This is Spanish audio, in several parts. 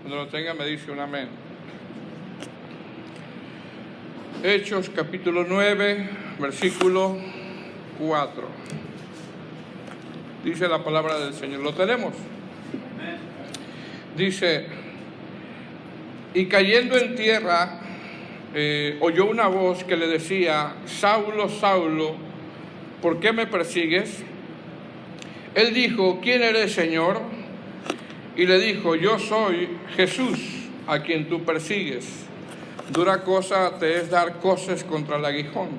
Cuando lo tenga me dice un amén. Hechos capítulo 9, versículo 4. Dice la palabra del Señor. ¿Lo tenemos? Dice: y cayendo en tierra, oyó una voz que le decía: Saulo, Saulo, ¿por qué me persigues? Él dijo: ¿quién eres, Señor? Y le dijo: yo soy Jesús, a quien tú persigues. Dura cosa te es dar coces contra el aguijón.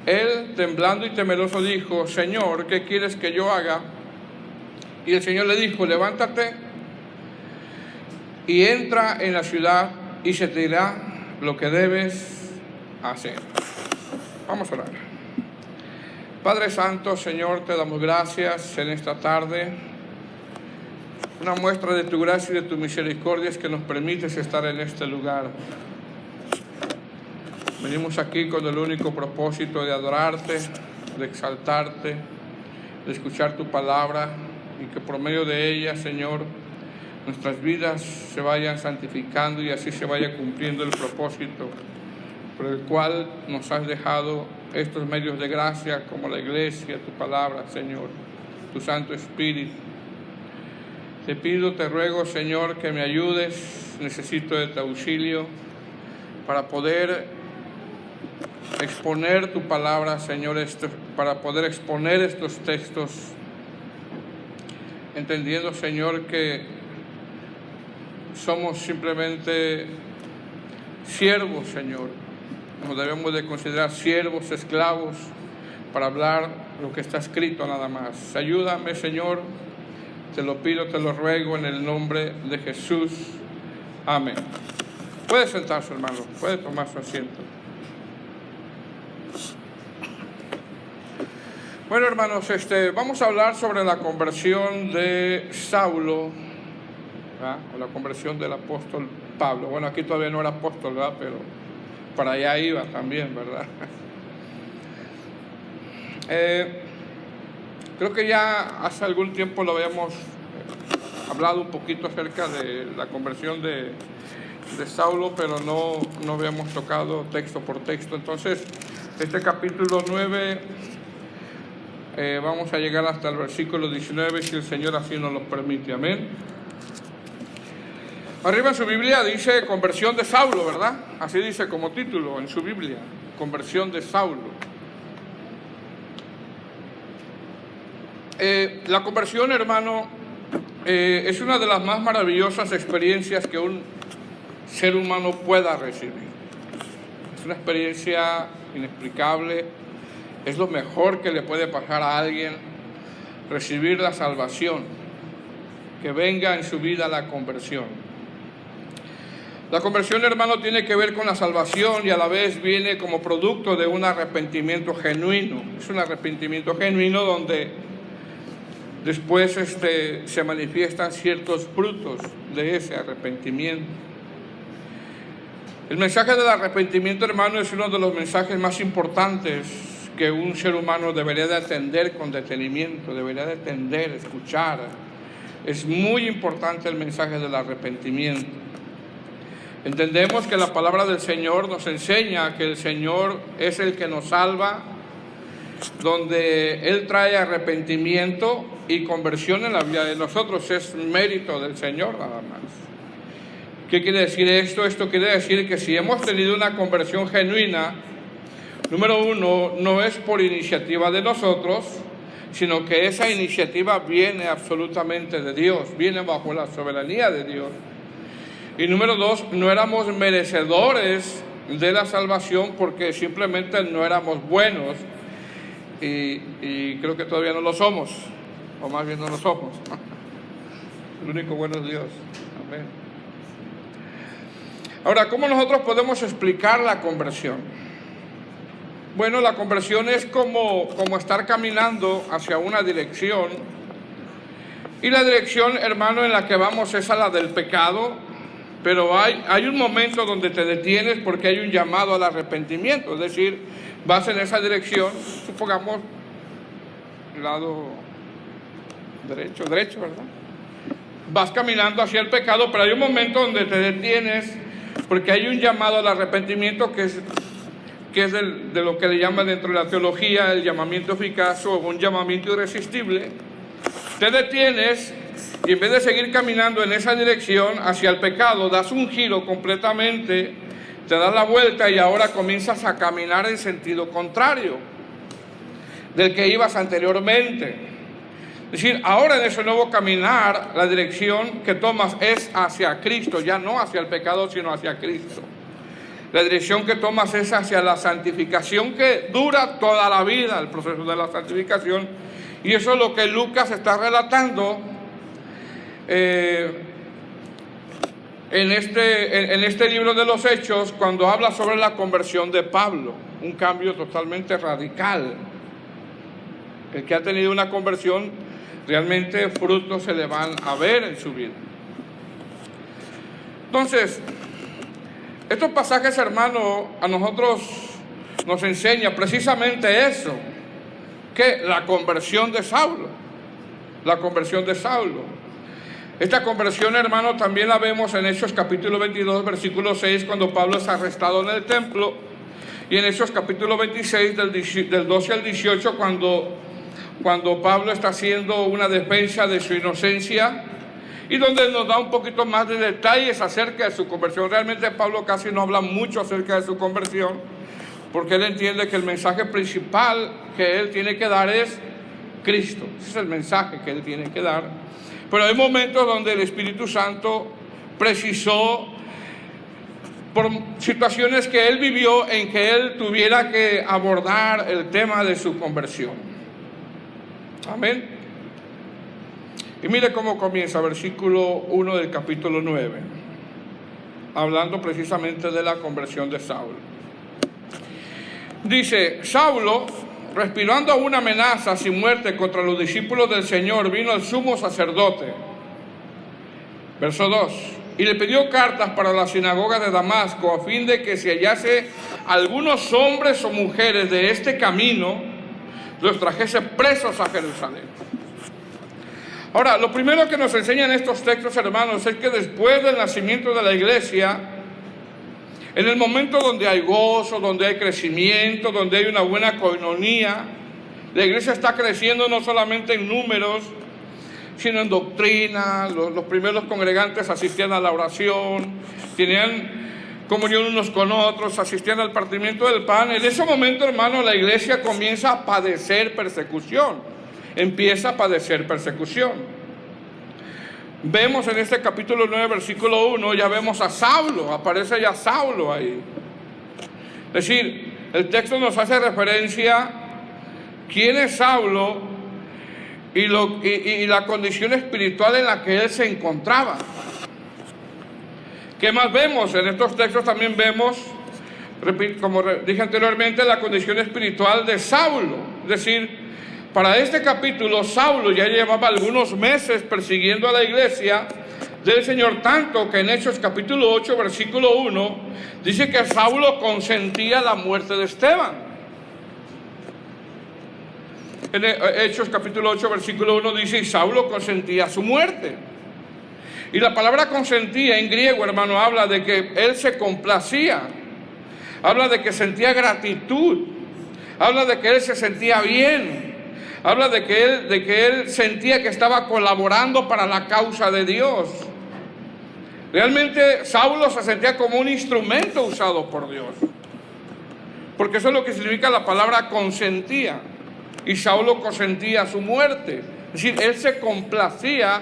Él, temblando y temeroso, dijo: Señor, ¿qué quieres que yo haga? Y el Señor le dijo: levántate y entra en la ciudad, y se te dirá lo que debes hacer. Vamos a orar. Padre Santo, Señor, te damos gracias en esta tarde. Una muestra de tu gracia y de tu misericordia es que nos permites estar en este lugar. Venimos aquí con el único propósito de adorarte, de exaltarte, de escuchar tu palabra, y que por medio de ella, Señor, nuestras vidas se vayan santificando y así se vaya cumpliendo el propósito por el cual nos has dejado estos medios de gracia, como la iglesia, tu palabra, Señor, tu Santo Espíritu. Te pido, te ruego, Señor, que me ayudes. Necesito de tu auxilio para poder exponer tu palabra, Señor, para poder exponer estos textos, entendiendo, Señor, que somos simplemente siervos, Señor. Nos debemos de considerar siervos, esclavos, para hablar lo que está escrito nada más. Ayúdame, Señor, te lo pido, te lo ruego en el nombre de Jesús. Amén. Puede sentarse, hermano, puede tomar su asiento. Bueno, hermanos, vamos a hablar sobre la conversión de Saulo, ¿verdad? O la conversión del apóstol Pablo. Bueno, aquí todavía no era apóstol, ¿verdad? Pero para allá iba también, ¿verdad? Creo que ya hace algún tiempo lo habíamos hablado un poquito acerca de la conversión de Saulo, pero no habíamos tocado texto por texto. Entonces, este capítulo 9, vamos a llegar hasta el versículo 19, si el Señor así nos lo permite. Amén. Arriba en su Biblia dice conversión de Saulo, ¿verdad? Así dice como título en su Biblia, conversión de Saulo. La conversión, hermano, es una de las más maravillosas experiencias que un ser humano pueda recibir. Es una experiencia inexplicable. Es lo mejor que le puede pasar a alguien, recibir la salvación, que venga en su vida la conversión. La conversión, hermano, tiene que ver con la salvación y a la vez viene como producto de un arrepentimiento genuino. Es un arrepentimiento genuino donde después se manifiestan ciertos frutos de ese arrepentimiento. El mensaje del arrepentimiento, hermano, es uno de los mensajes más importantes que un ser humano debería de atender con detenimiento, debería de atender, escuchar. Es muy importante el mensaje del arrepentimiento. Entendemos que la palabra del Señor nos enseña que el Señor es el que nos salva, donde Él trae arrepentimiento y conversión en la vida de nosotros. Es mérito del Señor nada más. ¿Qué quiere decir esto? Esto quiere decir que si hemos tenido una conversión genuina, número uno, no es por iniciativa de nosotros, sino que esa iniciativa viene absolutamente de Dios, viene bajo la soberanía de Dios. Y número dos, no éramos merecedores de la salvación porque simplemente no éramos buenos y creo que todavía no lo somos, o más bien no lo somos. El único bueno es Dios. Amén. Ahora, ¿cómo nosotros podemos explicar la conversión? Bueno, la conversión es como estar caminando hacia una dirección, y la dirección, hermano, en la que vamos es a la del pecado. Pero hay un momento donde te detienes porque hay un llamado al arrepentimiento. Es decir, vas en esa dirección, supongamos, lado derecho, ¿verdad? vas caminando hacia el pecado, pero hay un momento donde te detienes, porque hay un llamado al arrepentimiento que es de lo que le llaman dentro de la teología el llamamiento eficaz o un llamamiento irresistible. Te detienes y en vez de seguir caminando en esa dirección hacia el pecado, das un giro completamente, te das la vuelta y ahora comienzas a caminar en sentido contrario del que ibas anteriormente. Es decir, ahora en ese nuevo caminar, la dirección que tomas es hacia Cristo, ya no hacia el pecado, sino hacia Cristo. La dirección que tomas es hacia la santificación que dura toda la vida, el proceso de la santificación. Y eso es lo que Lucas está relatando en este libro de los Hechos, cuando habla sobre la conversión de Pablo, un cambio totalmente radical. El que ha tenido una conversión, realmente frutos se le van a ver en su vida. Entonces, estos pasajes, hermano, a nosotros nos enseña precisamente eso, que la conversión de Saulo, esta conversión, hermano, también la vemos en Hechos capítulo 22, versículo 6, cuando Pablo es arrestado en el templo, y en Hechos capítulo 26, del 12 al 18, cuando Pablo está haciendo una defensa de su inocencia, y donde nos da un poquito más de detalles acerca de su conversión. Realmente Pablo casi no habla mucho acerca de su conversión, porque él entiende que el mensaje principal que él tiene que dar es Cristo. Ese es el mensaje que él tiene que dar. Pero hay momentos donde el Espíritu Santo precisó, por situaciones que él vivió, en que él tuviera que abordar el tema de su conversión. Amén. Y mire cómo comienza, versículo 1 del capítulo 9, hablando precisamente de la conversión de Saulo. Dice: Saulo, respirando una amenaza sin muerte contra los discípulos del Señor, vino al sumo sacerdote. Verso 2. Y le pidió cartas para la sinagoga de Damasco, a fin de que si hallase algunos hombres o mujeres de este camino, los trajese presos a Jerusalén. Ahora, lo primero que nos enseñan estos textos, hermanos, es que después del nacimiento de la iglesia, en el momento donde hay gozo, donde hay crecimiento, donde hay una buena coinonía, la iglesia está creciendo no solamente en números, sino en doctrina. Los primeros congregantes asistían a la oración, tenían comunión unos con otros, asistían al partimiento del pan. En ese momento, hermano, la iglesia comienza a padecer persecución. Empieza a padecer persecución. Vemos en este capítulo 9, versículo 1, ya vemos a Saulo, aparece ya Saulo ahí. Es decir, el texto nos hace referencia quién es Saulo y la condición espiritual en la que él se encontraba. ¿Qué más vemos? En estos textos también vemos, como dije anteriormente, la condición espiritual de Saulo. Es decir, para este capítulo, Saulo ya llevaba algunos meses persiguiendo a la iglesia del Señor, tanto que en Hechos capítulo 8, versículo 1, dice que Saulo consentía la muerte de Esteban. En Hechos capítulo 8, versículo 1 dice: y Saulo consentía su muerte. Y la palabra consentía en griego, hermano, habla de que él se complacía, habla de que sentía gratitud, habla de que él se sentía bien, habla de que él sentía que estaba colaborando para la causa de Dios. Realmente Saulo se sentía como un instrumento usado por Dios, porque eso es lo que significa la palabra consentía. Y Saulo consentía su muerte, es decir, él se complacía,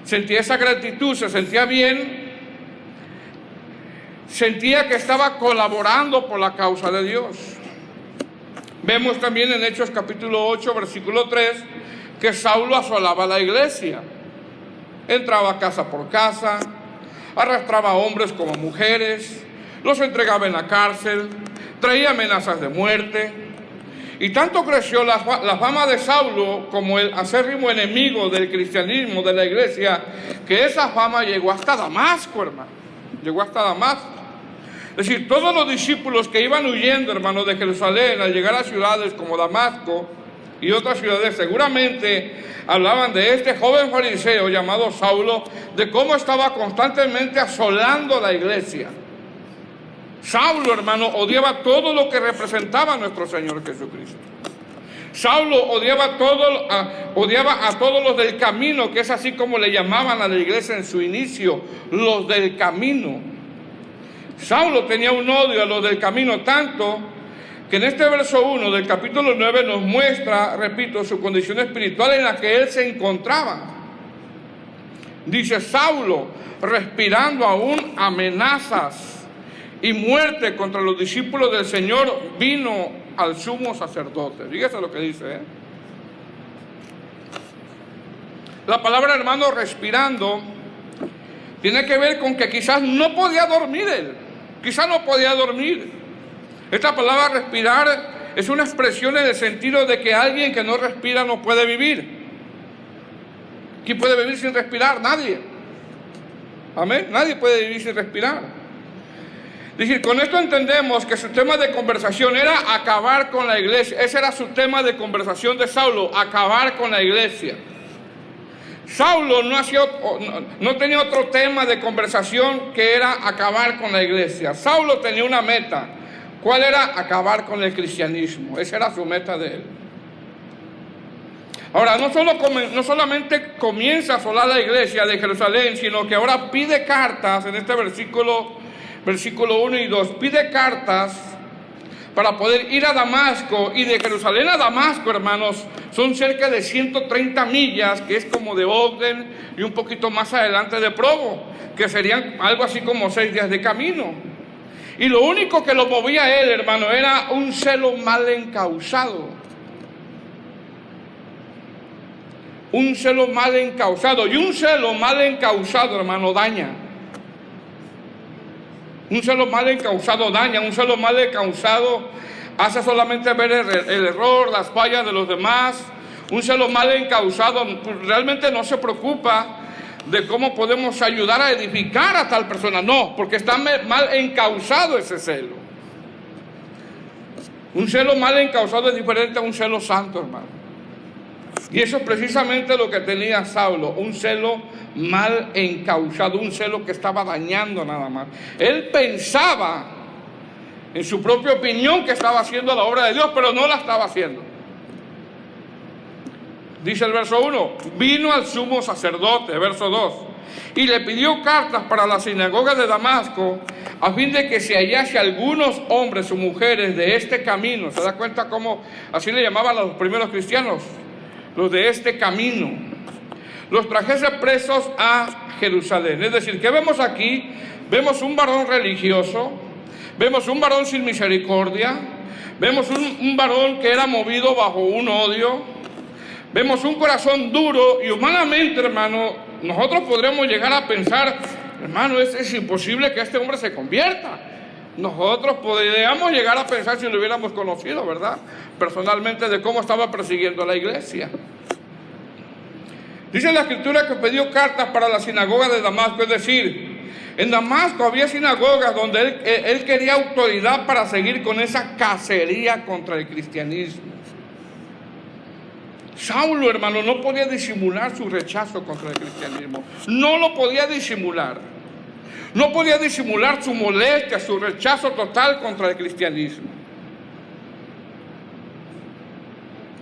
sentía esa gratitud, se sentía bien, sentía que estaba colaborando por la causa de Dios. Vemos también en Hechos capítulo 8, versículo 3, que Saulo asolaba la iglesia. Entraba casa por casa, arrastraba a hombres como mujeres, los entregaba en la cárcel, traía amenazas de muerte. Y tanto creció la fama de Saulo como el acérrimo enemigo del cristianismo, de la iglesia, que esa fama llegó hasta Damasco, hermano. Llegó hasta Damasco. Es decir, todos los discípulos que iban huyendo, hermano, de Jerusalén, al llegar a ciudades como Damasco, y otras ciudades seguramente hablaban de este joven fariseo llamado Saulo, de cómo estaba constantemente asolando la iglesia. Saulo, hermano, odiaba todo lo que representaba a nuestro Señor Jesucristo. Saulo odiaba a todos los del camino, que es así como le llamaban a la iglesia en su inicio, los del camino. Saulo tenía un odio a los del camino, tanto que en este verso 1 del capítulo 9 nos muestra, repito, su condición espiritual en la que él se encontraba. Dice: Saulo, respirando aún amenazas y muerte contra los discípulos del Señor, vino al sumo sacerdote. Fíjese lo que dice, La palabra, hermano, respirando, tiene que ver con que quizás no podía dormir él. Quizás no podía dormir. Esta palabra respirar es una expresión en el sentido de que alguien que no respira no puede vivir. ¿Quién puede vivir sin respirar? Nadie. Amén. Nadie puede vivir sin respirar. Es decir, con esto entendemos que su tema de conversación era acabar con la iglesia. Ese era su tema de conversación de Saulo, acabar con la iglesia. Saulo no tenía otro tema de conversación que era acabar con la iglesia. Saulo tenía una meta. ¿Cuál era? Acabar con el cristianismo. Esa era su meta de él. Ahora, no solamente comienza a asolar la iglesia de Jerusalén, sino que ahora pide cartas en este versículo 1 y 2, pide cartas para poder ir a Damasco, y de Jerusalén a Damasco, hermanos, son cerca de 130 millas, que es como de Ogden y un poquito más adelante de Provo, que serían algo así como 6 días de camino. Y lo único que lo movía a él, hermano, era un celo mal encausado. Un celo mal encausado, y un celo mal encausado, hermano, daña. Un celo mal encausado daña, un celo mal encausado hace solamente ver el error, las fallas de los demás. Un celo mal encausado realmente no se preocupa de cómo podemos ayudar a edificar a tal persona. No, porque está mal encausado ese celo. Un celo mal encausado es diferente a un celo santo, hermano. Y eso es precisamente lo que tenía Saulo, un celo mal encausado, un celo que estaba dañando nada más. Él pensaba en su propia opinión que estaba haciendo la obra de Dios, pero no la estaba haciendo. Dice el verso 1, vino al sumo sacerdote, verso 2, y le pidió cartas para la sinagoga de Damasco, a fin de que se hallase algunos hombres o mujeres de este camino. ¿Se da cuenta cómo así le llamaban a los primeros cristianos? Los de este camino, los trajese presos a Jerusalén. Es decir, ¿qué vemos aquí? Vemos un varón religioso, vemos un varón sin misericordia, vemos un varón que era movido bajo un odio, vemos un corazón duro, y humanamente, hermano, nosotros podremos llegar a pensar, hermano, es imposible que este hombre se convierta. Nosotros podríamos llegar a pensar, si lo hubiéramos conocido, ¿verdad?, personalmente, de cómo estaba persiguiendo a la iglesia. Dice la escritura que pidió cartas para la sinagoga de Damasco, es decir, en Damasco había sinagogas donde él quería autoridad para seguir con esa cacería contra el cristianismo. Saulo, hermano, no podía disimular su rechazo contra el cristianismo. No lo podía disimular. No podía disimular su molestia, su rechazo total contra el cristianismo.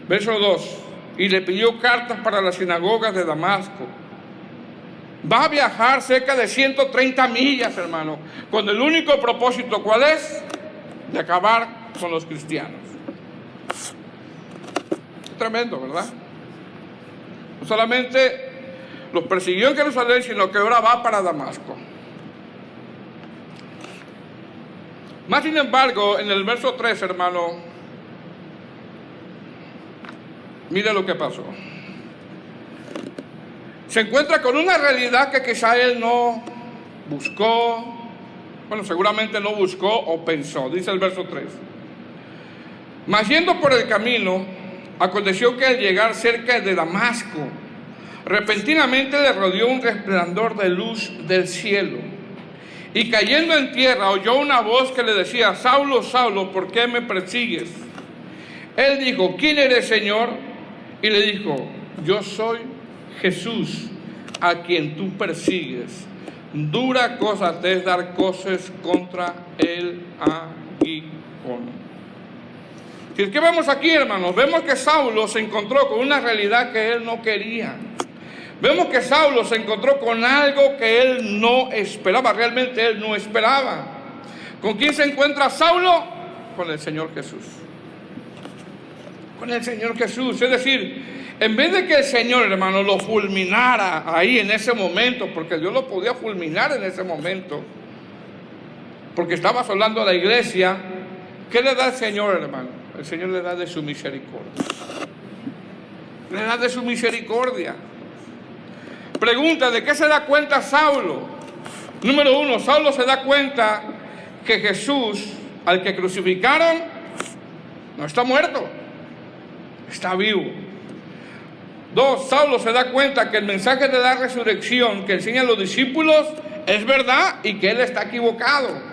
Verso 2. Y le pidió cartas para las sinagogas de Damasco. Va a viajar cerca de 130 millas, hermano, con el único propósito, ¿cuál es? De acabar con los cristianos. Tremendo, ¿verdad? No solamente los persiguió en Jerusalén, sino que ahora va para Damasco. Más sin embargo, en el verso 3, hermano, mire lo que pasó. Se encuentra con una realidad que quizá él no buscó, bueno, seguramente no buscó o pensó. Dice el verso 3. Mas yendo por el camino, aconteció que al llegar cerca de Damasco, repentinamente le rodeó un resplandor de luz del cielo. Y cayendo en tierra, oyó una voz que le decía: Saulo, Saulo, ¿por qué me persigues? Él dijo: ¿quién eres, Señor? y le dijo: yo soy Jesús a quien tú persigues. Dura cosa te es dar coces contra el aguijón. ¿Qué vemos aquí, hermanos? Vemos que Saulo se encontró con una realidad que él no quería. Vemos que Saulo se encontró con algo que él no esperaba, realmente él no esperaba. ¿Con quién se encuentra Saulo? Con el Señor Jesús. Con el Señor Jesús. Es decir, en vez de que el Señor, hermano, lo fulminara ahí en ese momento, porque Dios lo podía fulminar en ese momento, porque estaba asolando a la iglesia, ¿qué le da el Señor, hermano? El Señor le da de su misericordia. Le da de su misericordia. Pregunta: ¿de qué se da cuenta Saulo? Número uno, Saulo se da cuenta que Jesús, al que crucificaron, no está muerto, está vivo. Dos, Saulo se da cuenta que el mensaje de la resurrección que enseñan los discípulos es verdad y que él está equivocado.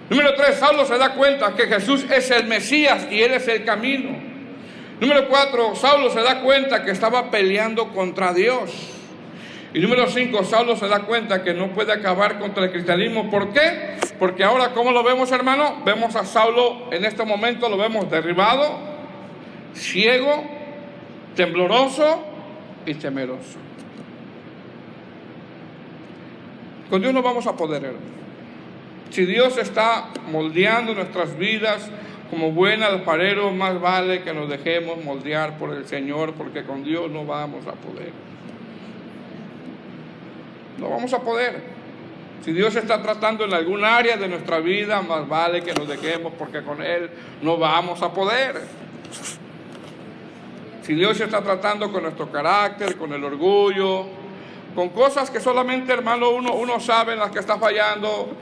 Número 3, Saulo se da cuenta que Jesús es el Mesías y él es el camino. Número 4, Saulo se da cuenta que estaba peleando contra Dios. Y número 5, Saulo se da cuenta que no puede acabar contra el cristianismo. ¿Por qué? Porque ahora, ¿cómo lo vemos, hermano? Vemos a Saulo en este momento, lo vemos derribado, ciego, tembloroso y temeroso. Con Dios no vamos a poder, hermano. Si Dios está moldeando nuestras vidas como buen alfarero, más vale que nos dejemos moldear por el Señor, porque con Dios no vamos a poder. No vamos a poder. Si Dios está tratando en algún área de nuestra vida, más vale que nos dejemos, porque con Él no vamos a poder. Si Dios está tratando con nuestro carácter, con el orgullo, con cosas que solamente, hermano, uno sabe en las que está fallando,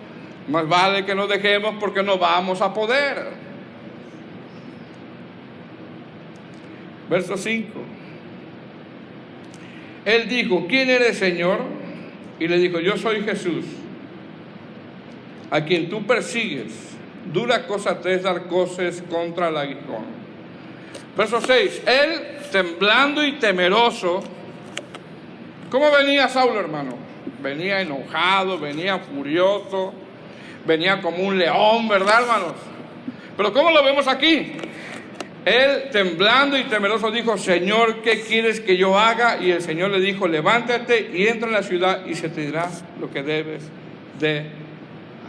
más vale que nos dejemos, porque no vamos a poder. Verso 5. Él dijo: ¿quién eres, Señor? Y le dijo: yo soy Jesús, a quien tú persigues. Dura cosa te es dar coces contra el aguijón. Verso 6. Él, temblando y temeroso. ¿Cómo venía Saulo, hermano? Venía enojado, venía furioso, venía como un león, ¿verdad, hermanos? Pero ¿cómo lo vemos aquí? Él, temblando y temeroso, dijo: Señor, ¿qué quieres que yo haga? Y el Señor le dijo: levántate y entra en la ciudad y se te dirá lo que debes de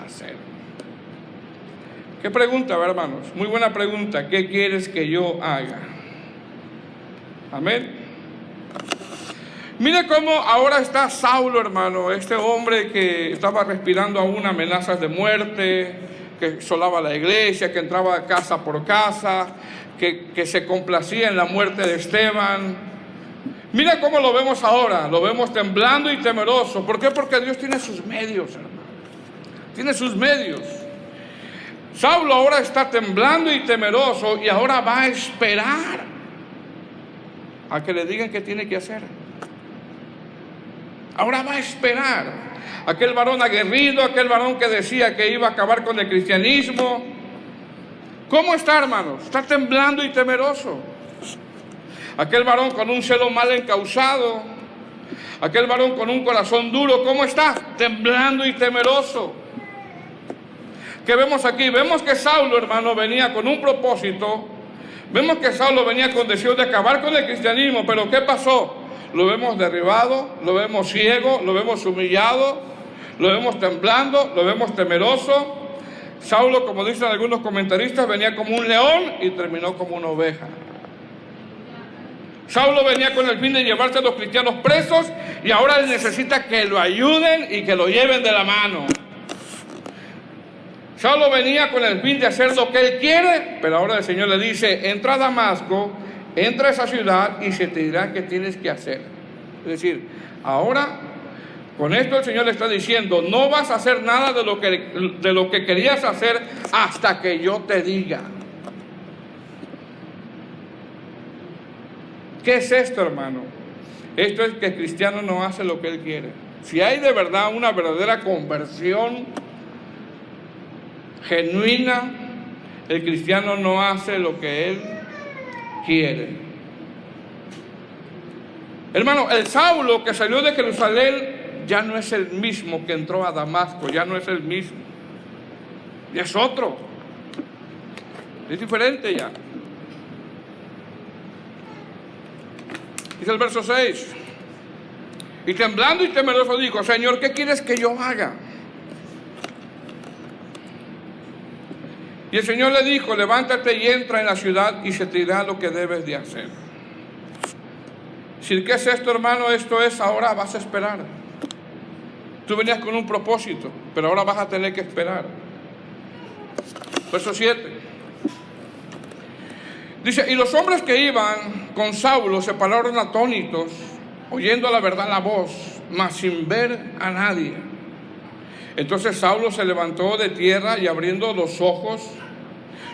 hacer. ¿Qué pregunta, hermanos? Muy buena pregunta. ¿Qué quieres que yo haga? Amén. Mire cómo ahora está Saulo, hermano, este hombre que estaba respirando aún amenazas de muerte, que asolaba la iglesia, que entraba casa por casa, que se complacía en la muerte de Esteban. Mira cómo lo vemos ahora, lo vemos temblando y temeroso. ¿Por qué? Porque Dios tiene sus medios, hermano. Tiene sus medios. Saulo ahora está temblando y temeroso y ahora va a esperar a que le digan qué tiene que hacer. Ahora va a esperar. Aquel varón aguerrido, aquel varón que decía que iba a acabar con el cristianismo. ¿Cómo está, hermanos? Está temblando y temeroso. Aquel varón con un celo mal encausado, aquel varón con un corazón duro, ¿cómo está? Temblando y temeroso. ¿Qué vemos aquí? Vemos que Saulo, hermano, venía con un propósito. Vemos que Saulo venía con deseo de acabar con el cristianismo, pero ¿qué pasó? Lo vemos derribado, lo vemos ciego, lo vemos humillado, lo vemos temblando, lo vemos temeroso. Saulo, como dicen algunos comentaristas, venía como un león y terminó como una oveja. Saulo venía con el fin de llevarse a los cristianos presos y ahora él necesita que lo ayuden y que lo lleven de la mano. Saulo venía con el fin de hacer lo que él quiere, pero ahora el Señor le dice: entra a Damasco, entra a esa ciudad y se te dirá qué tienes que hacer. Es decir, ahora con esto el Señor le está diciendo: no vas a hacer nada de lo que querías hacer hasta que yo te diga. ¿Qué es esto, hermano? Esto es que el cristiano no hace lo que él quiere. Si hay de verdad una verdadera conversión genuina, el cristiano no hace lo que él quiere. Hermano, el Saulo que salió de Jerusalén ya no es el mismo que entró a Damasco, ya no es el mismo. Y es otro. Es diferente ya. Dice el verso 6. Y temblando y temeroso dijo: Señor, ¿qué quieres que yo haga? Y el Señor le dijo: levántate y entra en la ciudad y se te dirá lo que debes de hacer. Si, ¿qué es esto, hermano? Esto es, ahora vas a esperar. Tú venías con un propósito, pero ahora vas a tener que esperar. Verso 7. Dice: y los hombres que iban con Saulo se pararon atónitos, oyendo la verdad la voz, mas sin ver a nadie. Entonces Saulo se levantó de tierra y abriendo los ojos,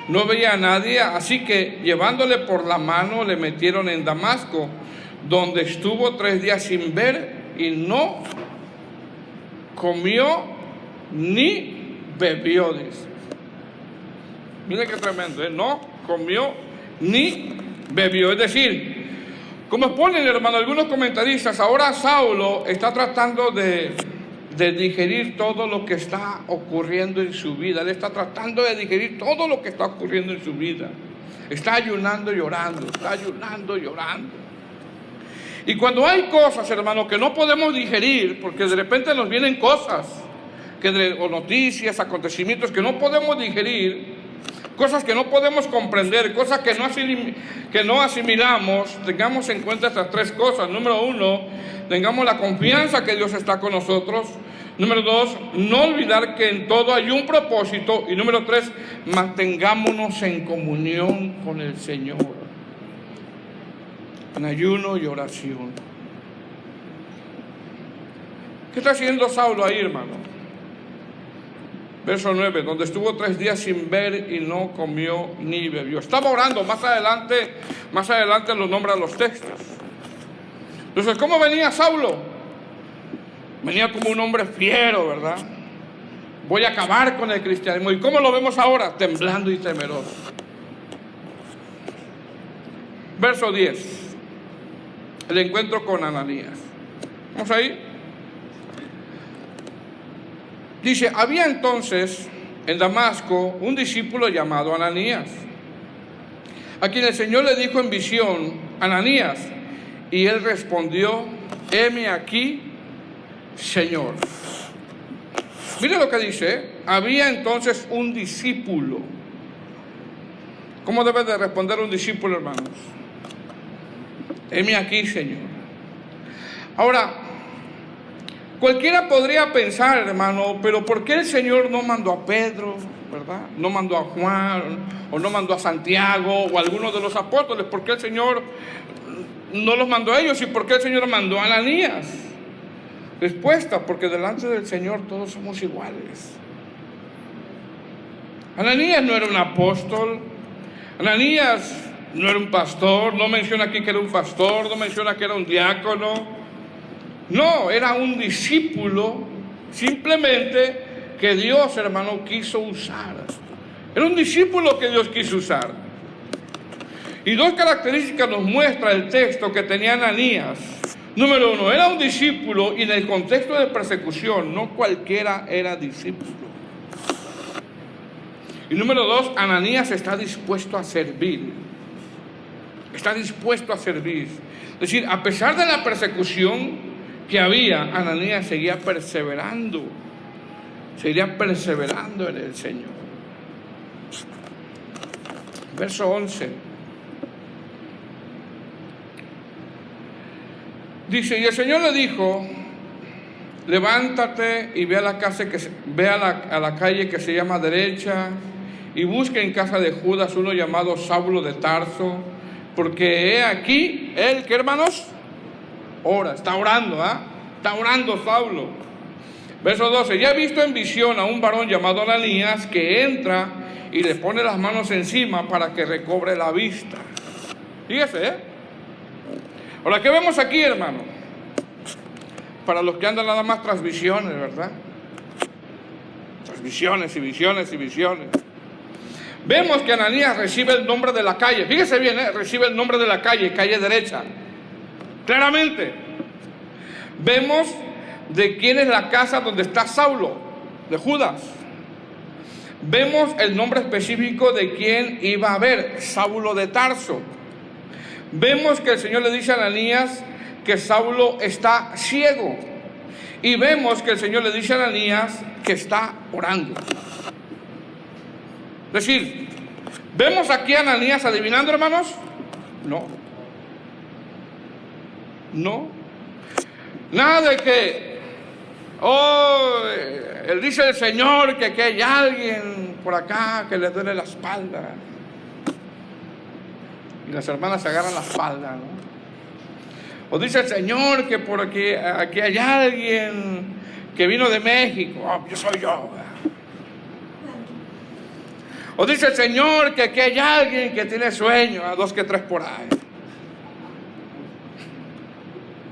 no veía a nadie, así que llevándole por la mano le metieron en Damasco, donde estuvo 3 días sin ver y no comió ni bebió, dice. Mira qué tremendo, ¿eh? No comió ni bebió. Es decir, como ponen, hermano, algunos comentaristas, ahora Saulo está tratando de digerir todo lo que está ocurriendo en su vida. Él está tratando de digerir todo lo que está ocurriendo en su vida. Está ayunando y orando, está ayunando y orando. Y cuando hay cosas, hermano, que no podemos digerir, porque de repente nos vienen cosas, o noticias, acontecimientos que no podemos digerir, cosas que no podemos comprender, cosas que no asimilamos, tengamos en cuenta estas 3 cosas. Número 1, tengamos la confianza que Dios está con nosotros. Número 2, no olvidar que en todo hay un propósito. Y número 3, mantengámonos en comunión con el Señor, en ayuno y oración. ¿Qué está haciendo Saulo ahí, hermano? Verso 9, donde estuvo 3 días sin ver y no comió ni bebió. Estaba orando, más adelante lo nombra los textos. Entonces, ¿cómo venía Saulo? Venía como un hombre fiero, ¿verdad? Voy a acabar con el cristianismo. ¿Y cómo lo vemos ahora? Temblando y temeroso. Verso 10. El encuentro con Ananías. ¿Vamos ahí? Dice: había entonces en Damasco un discípulo llamado Ananías, a quien el Señor le dijo en visión: Ananías. Y él respondió: heme aquí, Señor. Mire lo que dice: había entonces un discípulo. ¿Cómo debe de responder un discípulo, hermanos? Heme aquí, Señor. Ahora, cualquiera podría pensar, hermano, pero ¿por qué el Señor no mandó a Pedro, verdad? No mandó a Juan, o no mandó a Santiago, o a alguno de los apóstoles. ¿Por qué el Señor no los mandó a ellos? ¿Y por qué el Señor mandó a Ananías? Respuesta: porque delante del Señor todos somos iguales. Ananías no era un apóstol. Ananías no era un pastor. No menciona aquí que era un pastor. No menciona que era un diácono. No, era un discípulo simplemente que Dios, hermano, quiso usar. Era un discípulo que Dios quiso usar. Y 2 características nos muestra el texto que tenía Ananías. Número 1, era un discípulo, y en el contexto de persecución no cualquiera era discípulo. Y número 2, Ananías está dispuesto a servir. Está dispuesto a servir. Es decir, a pesar de la persecución que había, Ananías seguía perseverando. Seguía perseverando en el Señor. Verso 11. Dice: y el Señor le dijo: levántate y ve a la calle que se llama Derecha, y busca en casa de Judas uno llamado Saulo de Tarso, porque he aquí él, ¿qué, hermanos? Ora, está orando, está orando Saulo. Verso 12: ya he visto en visión a un varón llamado Ananías que entra y le pone las manos encima para que recobre la vista. Fíjese, Ahora, ¿qué vemos aquí, hermano? Para los que andan nada más tras visiones, ¿verdad? Tras visiones y visiones y visiones. Vemos que Ananías recibe el nombre de la calle. Fíjese bien, recibe el nombre de la calle, calle Derecha. claramente. Vemos de quién es la casa donde está Saulo, de Judas. Vemos el nombre específico de quién iba a haber, Saulo de Tarso. Vemos que el Señor le dice a Ananías que Saulo está ciego. Y vemos que el Señor le dice a Ananías que está orando. Es decir, ¿vemos aquí a Ananías adivinando, hermanos? No. No. Nada de que, él dice el Señor que hay alguien por acá que le duele la espalda. Y las hermanas se agarran la espalda, ¿no? O dice el Señor que por aquí hay alguien que vino de México. Yo soy yo. O dice el Señor que aquí hay alguien que tiene sueño, a 2 que 3 por ahí.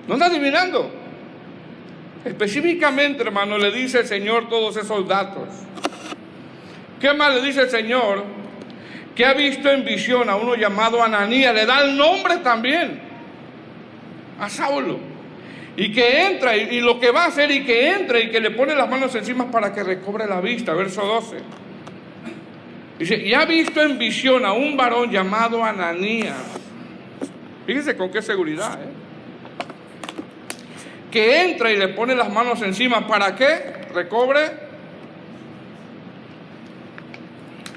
No está adivinando. Específicamente, hermano, le dice el Señor todos esos datos. ¿Qué más le dice el Señor? Que ha visto en visión a uno llamado Ananías. Le da el nombre también a Saulo. Y que entra, y lo que va a hacer, y que entra, y que le pone las manos encima para que recobre la vista. Verso 12. Dice, y ha visto en visión a un varón llamado Ananías. Fíjese con qué seguridad, que entra y le pone las manos encima. ¿Para qué? Recobre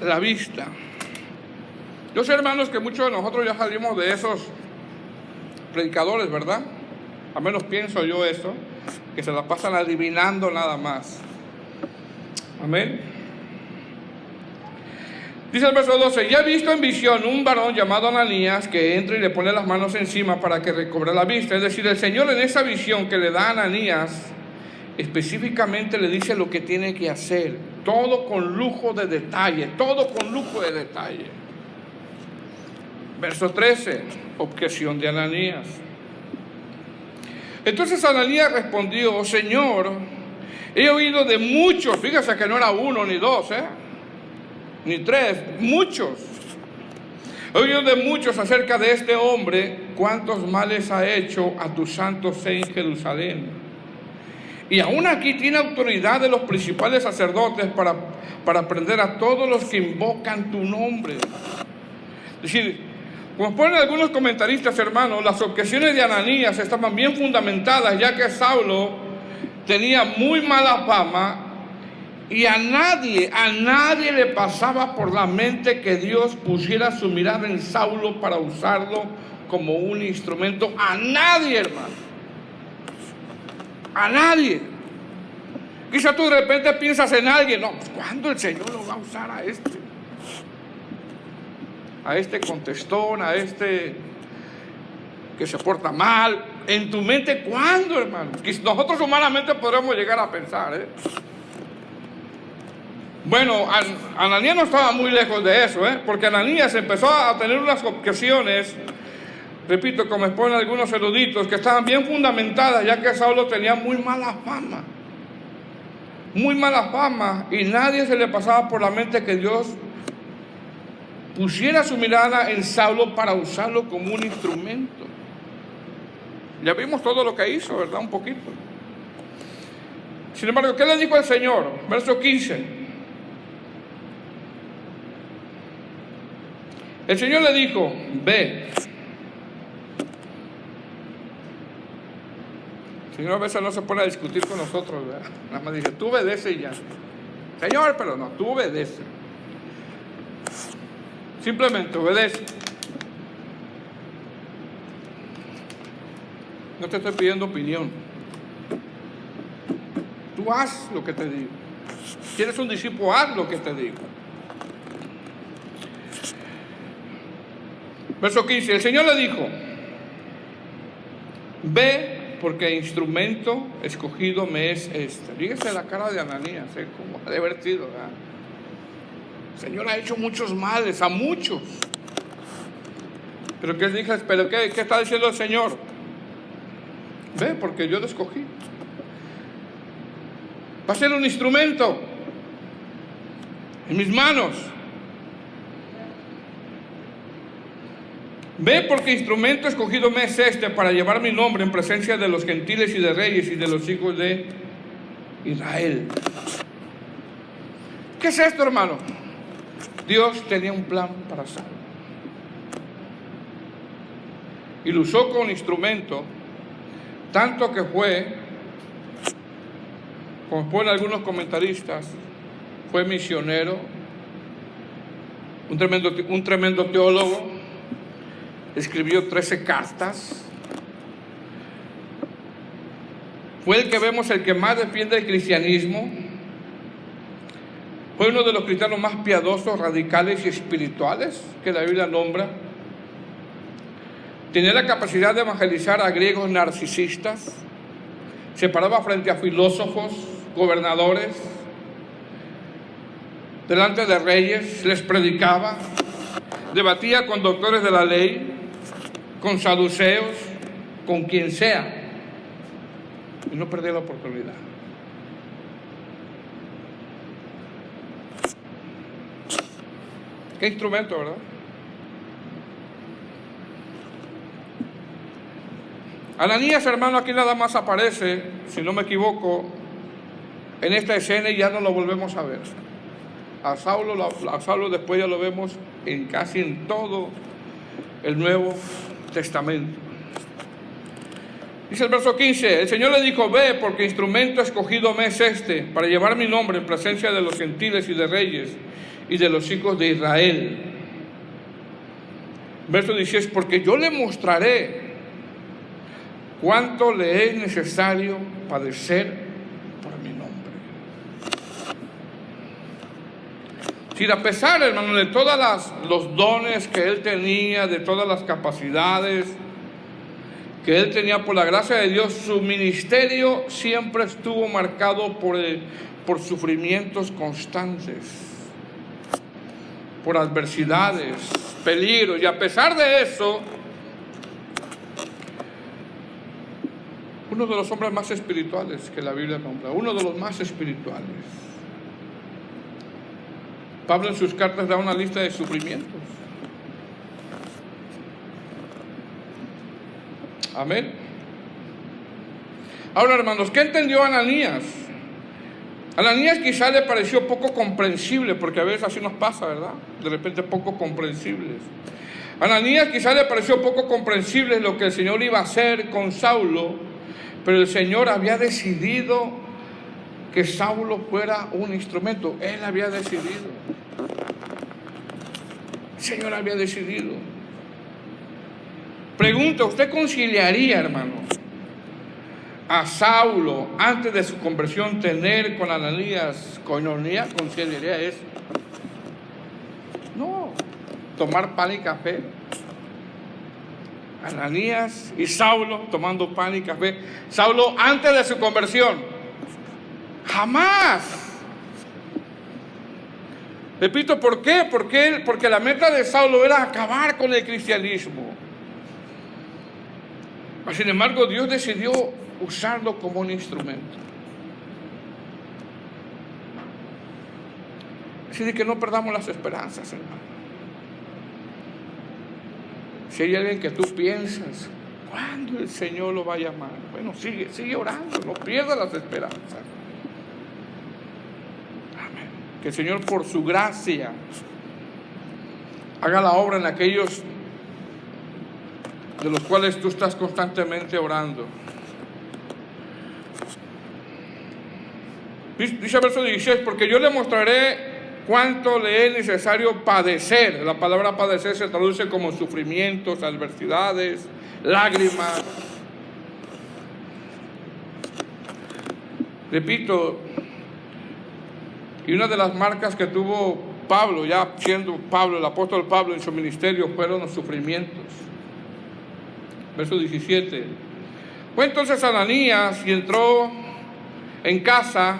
la vista. Yo sé, hermanos, que muchos de nosotros ya salimos de esos predicadores, ¿verdad? Al menos pienso yo eso, que se la pasan adivinando nada más. Amén. Dice el verso 12, ya he visto en visión un varón llamado Ananías que entra y le pone las manos encima para que recobre la vista. Es decir, el Señor en esa visión que le da a Ananías, específicamente le dice lo que tiene que hacer. Todo con lujo de detalle, todo con lujo de detalle. Verso 13, objeción de Ananías. Entonces Ananías respondió, oh Señor, he oído de muchos, fíjese que no era 1 ni 2, ni 3, muchos. He oído de muchos acerca de este hombre, cuántos males ha hecho a tu santo fe en Jerusalén. Y aún aquí tiene autoridad de los principales sacerdotes para prender a todos los que invocan tu nombre. Es decir, como ponen algunos comentaristas, hermanos, las objeciones de Ananías estaban bien fundamentadas, ya que Saulo tenía muy mala fama y a nadie le pasaba por la mente que Dios pusiera su mirada en Saulo para usarlo como un instrumento. A nadie, hermano. A nadie. Quizá tú de repente piensas en alguien, no, pues ¿cuándo el Señor lo va a usar a este? A este contestón, a este que se porta mal. En tu mente, ¿cuándo, hermano? Nosotros humanamente podremos llegar a pensar, Bueno, Ananías no estaba muy lejos de eso, porque Ananías empezó a tener unas objeciones, repito, como exponen algunos eruditos, que estaban bien fundamentadas, ya que Saulo tenía muy mala fama. Muy mala fama, y nadie se le pasaba por la mente que Dios pusiera su mirada en Saulo para usarlo como un instrumento. Ya vimos todo lo que hizo, ¿verdad? Un poquito. Sin embargo, ¿qué le dijo el Señor? Verso 15. El Señor le dijo, ve. El Señor a veces no se pone a discutir con nosotros, ¿verdad? Nada más dice, tú obedece y ya. Señor, pero no, tú obedece. Simplemente obedece. No te estoy pidiendo opinión. Tú haz lo que te digo. Si eres un discípulo, haz lo que te digo. Verso 15. El Señor le dijo, ve porque instrumento escogido me es este. Fíjese la cara de Ananías, como ha de haber sido, ¿verdad? El Señor ha hecho muchos males, a muchos. Pero ¿qué está diciendo el Señor? Ve, porque yo lo escogí. Va a ser un instrumento en mis manos. Ve, porque instrumento escogido me es este para llevar mi nombre en presencia de los gentiles y de reyes y de los hijos de Israel. ¿Qué es esto, hermano? Dios tenía un plan para Saulo y lo usó como instrumento, tanto que fue, como ponen algunos comentaristas, fue misionero, un tremendo teólogo, escribió 13 cartas, fue el que vemos el que más defiende el cristianismo, fue uno de los cristianos más piadosos, radicales y espirituales que la Biblia nombra. Tenía la capacidad de evangelizar a griegos narcisistas, se paraba frente a filósofos, gobernadores, delante de reyes, les predicaba, debatía con doctores de la ley, con saduceos, con quien sea, y no perdía la oportunidad. Qué instrumento, ¿verdad? Ananías, hermano, aquí nada más aparece, si no me equivoco, en esta escena y ya no lo volvemos a ver. A Saulo después ya lo vemos casi en todo el Nuevo Testamento. Dice el verso 15, el Señor le dijo, ve, porque instrumento escogido me es este, para llevar mi nombre en presencia de los gentiles y de reyes y de los hijos de Israel. Verso 16, porque yo le mostraré cuánto le es necesario padecer por mi nombre. Si a pesar, hermano, de todos los dones que él tenía, de todas las capacidades que él tenía por la gracia de Dios, su ministerio siempre estuvo marcado por sufrimientos constantes, por adversidades, peligros, y a pesar de eso, uno de los hombres más espirituales que la Biblia nombra, uno de los más espirituales. Pablo en sus cartas da una lista de sufrimientos. Amén. Ahora, hermanos, ¿qué entendió Ananías? Ananías quizá le pareció poco comprensible, porque a veces así nos pasa, ¿verdad? De repente poco comprensibles. Ananías quizá le pareció poco comprensible lo que el Señor iba a hacer con Saulo, pero el Señor había decidido que Saulo fuera un instrumento. Él había decidido. El Señor había decidido. Pregunta, ¿usted conciliaría, hermano, a Saulo antes de su conversión tener con Ananías coinonía? ¿Conciliaría eso? No. Tomar pan y café. Ananías y Saulo tomando pan y café. Saulo antes de su conversión. Jamás. Repito, ¿por qué? Porque la meta de Saulo era acabar con el cristianismo. Sin embargo, Dios decidió usarlo como un instrumento. Así de que no perdamos las esperanzas, hermano. Si hay alguien que tú piensas, ¿cuándo el Señor lo va a llamar? Bueno, sigue orando, no pierdas las esperanzas. Amén. Que el Señor, por su gracia, haga la obra en aquellos de los cuales tú estás constantemente orando. Dice el verso 16, porque yo le mostraré cuánto le es necesario padecer. La palabra padecer se traduce como sufrimientos, adversidades, lágrimas. Repito, y una de las marcas que tuvo Pablo, ya siendo Pablo, el apóstol Pablo en su ministerio, fueron los sufrimientos. Verso 17. Fue entonces Ananías y entró en casa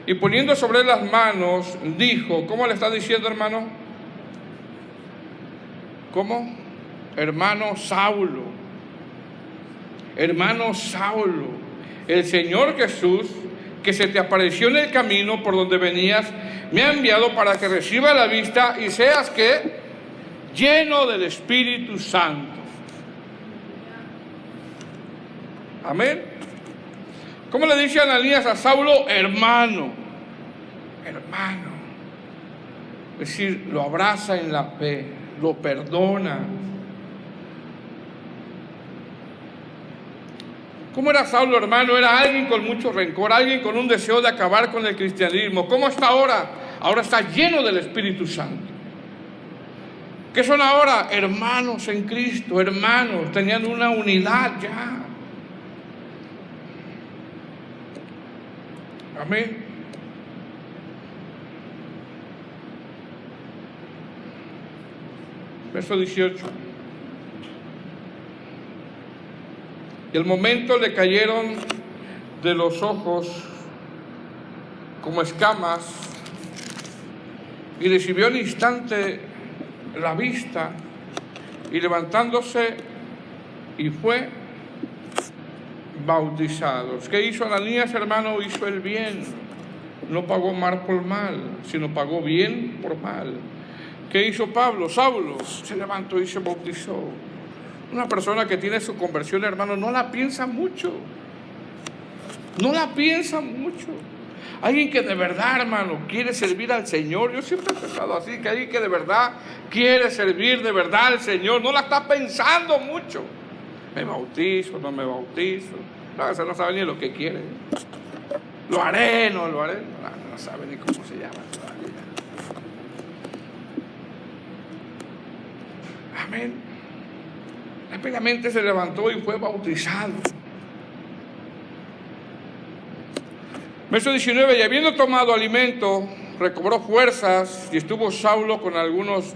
y poniendo sobre él las manos, dijo, ¿cómo le está diciendo, hermano? ¿Cómo? Hermano Saulo, el Señor Jesús, que se te apareció en el camino por donde venías, me ha enviado para que reciba la vista y seas, ¿qué? lleno del Espíritu Santo. Amén. ¿Cómo le dice Ananías a Saulo? Hermano, hermano. Es decir, lo abraza en la fe, lo perdona. ¿Cómo era Saulo, hermano? Era alguien con mucho rencor, alguien con un deseo de acabar con el cristianismo. ¿Cómo está ahora? Ahora está lleno del Espíritu Santo. ¿Qué son ahora? Hermanos en Cristo, hermanos, tenían una unidad ya. Amén. Verso 18. Y el momento le cayeron de los ojos como escamas, y recibió al instante la vista, y levantándose y fue bautizado. ¿Qué hizo Ananías, hermano? Hizo el bien. No pagó mal por mal, sino pagó bien por mal. ¿Qué hizo Pablo? Saulo se levantó y se bautizó. Una persona que tiene su conversión, hermano, no la piensa mucho. No la piensa mucho. Alguien que de verdad, hermano, quiere servir al Señor. Yo siempre he pensado así, que alguien que de verdad quiere servir de verdad al Señor, no la está pensando mucho. ¿Me bautizo? ¿No me bautizo? No, ese no sabe ni lo que quiere. ¿Lo haré? ¿No lo haré? No sabe ni cómo se llama todavía. Amén. Rápidamente se levantó y fue bautizado. Verso 19, y habiendo tomado alimento, recobró fuerzas, y estuvo Saulo por algunos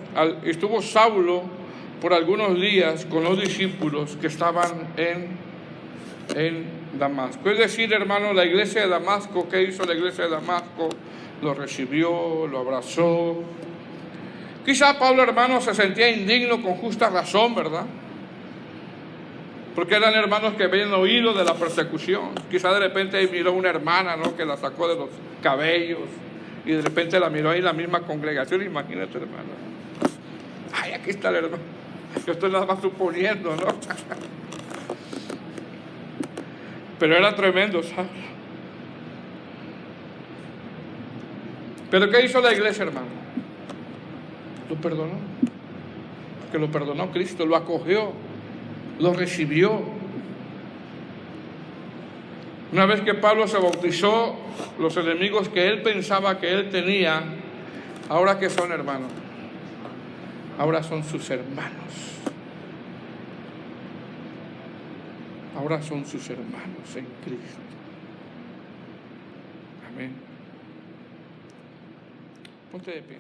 días con los discípulos que estaban en Damasco. Es decir, hermano, la iglesia de Damasco, ¿qué hizo la iglesia de Damasco? Lo recibió, lo abrazó. Quizá Pablo, hermano, se sentía indigno con justa razón, ¿verdad? Porque eran hermanos que habían oído de la persecución. Quizá de repente miró una hermana, ¿no?, que la sacó de los cabellos, y de repente la miró ahí en la misma congregación. Imagínate, hermano. Ay, aquí está el hermano. Yo estoy nada más suponiendo, ¿no? Pero era tremendo, ¿sabes? ¿Pero qué hizo la iglesia, hermano? Lo perdonó. Porque lo perdonó Cristo, lo acogió, lo recibió. Una vez que Pablo se bautizó, los enemigos que él pensaba que él tenía, ¿ahora qué son, hermanos? Ahora son sus hermanos. Ahora son sus hermanos en Cristo. Amén. Ponte de pie.